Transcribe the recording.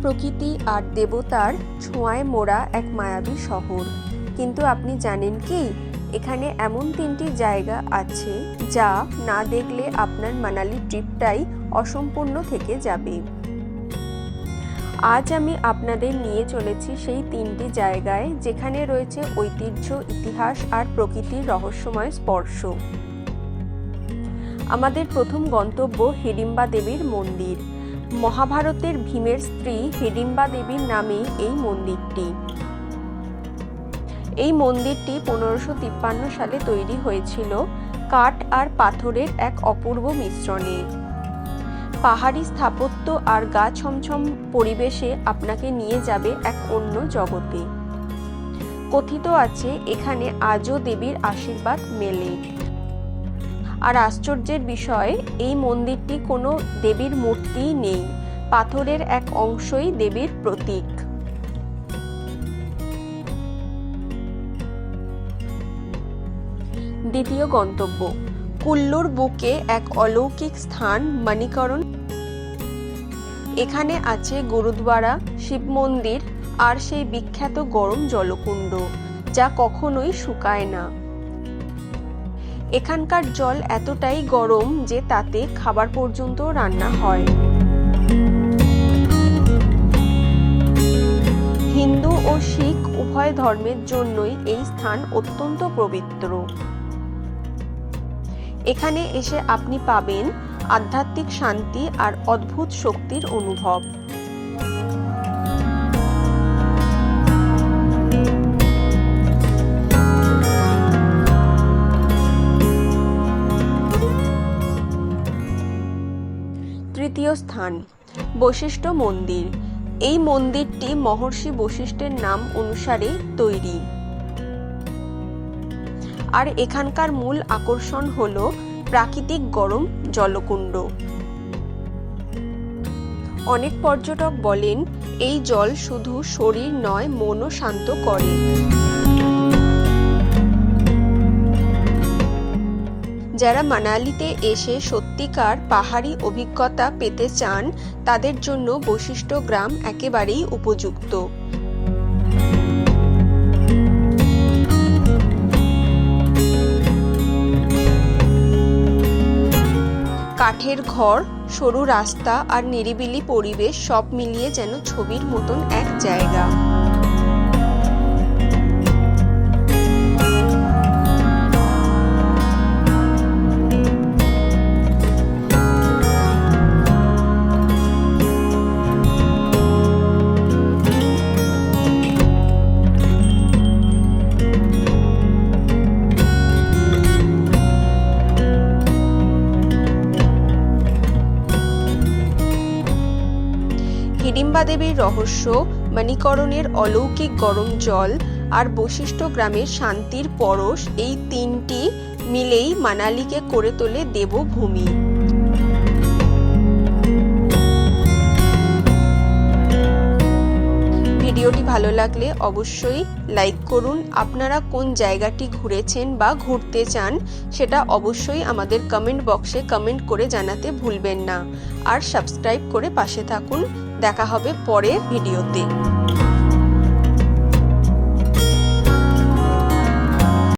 প্রকৃতি আর দেবতার ছোঁয়ায় মোড়া এক মায়াবী শহর। কিন্তু আপনি জানেন কি, এখানে এমন 3টি জায়গা আছে যা না দেখলে আপনার মানালি ট্রিপটাই অসম্পূর্ণ থেকে যাবে। আজ আমি আপনাদের নিয়ে চলেছি সেই 3টি জায়গায়, যেখানে রয়েছে ঐতিহ্য, ইতিহাস আর প্রকৃতির রহস্যময় স্পর্শ। আমাদের প্রথম গন্তব্য হিড়িম্বা দেবীর মন্দির। মহাভারতের ভীমের স্ত্রী হিড়িম্বা দেবীর নামে এই মন্দিরটি। এই মন্দিরটি 1553 সালে তৈরি হয়েছিল কাঠ আর পাথরের এক অপূর্ব মিশ্রণে। পাহাড়ি স্থাপত্য আর গা ছমছম পরিবেশে আপনাকে নিয়ে যাবে এক অন্য জগতে। কথিত আছে এখানে আজও দেবীর আশীর্বাদ মেলে। আর আশ্চর্যের বিষয়, এই মন্দিরটি কোনো দেবীর মূর্তি নেই, পাথরের এক অংশই দেবীর প্রতীক। দ্বিতীয় গন্তব্য কুল্লুর বুকে এক অলৌকিক স্থান মণিকরণ। এখানে আছে গুরুদ্বারা, শিব মন্দির আর সেই বিখ্যাত গরম জলকুণ্ড, যা কখনোই শুকায় না। এখানকার জল এতটাই গরম যে তাতে খাবার পর্যন্ত রান্না হয়। হিন্দু ও শিখ উভয় ধর্মের জন্যই এই স্থান অত্যন্ত পবিত্র। এখানে এসে আপনি পাবেন আধ্যাত্মিক শান্তি আর অদ্ভুত শক্তির অনুভব। তৃতীয় স্থান বশিষ্ঠ মন্দির। এই মন্দিরটি মহর্ষি বশিষ্ঠের নাম অনুসারে তৈরি। আর এখানকার মূল আকর্ষণ হলো প্রাকৃতিক গরম জলকুণ্ড। অনেক পর্যটক বলেন এই জল শুধু শরীর নয়, মনও শান্ত করে। যারা মানালিতে এসে সত্যিকার পাহাড়ি অভিজ্ঞতা পেতে চান, তাদের জন্য বশিষ্ঠ গ্রাম একেবারেই উপযুক্ত। কাঠের ঘর, সরু রাস্তা আর নিরিবিলি পরিবেশ সব মিলিয়ে যেন ছবির মতন এক জায়গা। হিড়িম্বা দেবীর রহস্য, মণিকরণের অলৌকিক গরম জল আর বশিষ্ঠ গ্রামের শান্তির পরশ, এই 3টি মিলেই মানালিকে করে তোলে দেবভূমি। ভিডিওটি ভালো লাগলে অবশ্যই লাইক করুন। আপনারা কোন জায়গাটি ঘুরেছেন বা ঘুরতে চান সেটা অবশ্যই আমাদের কমেন্ট বক্সে কমেন্ট করে জানাতে ভুলবেন না। আর সাবস্ক্রাইব করে পাশে থাকুন। দেখা হবে পরের ভিডিওতে।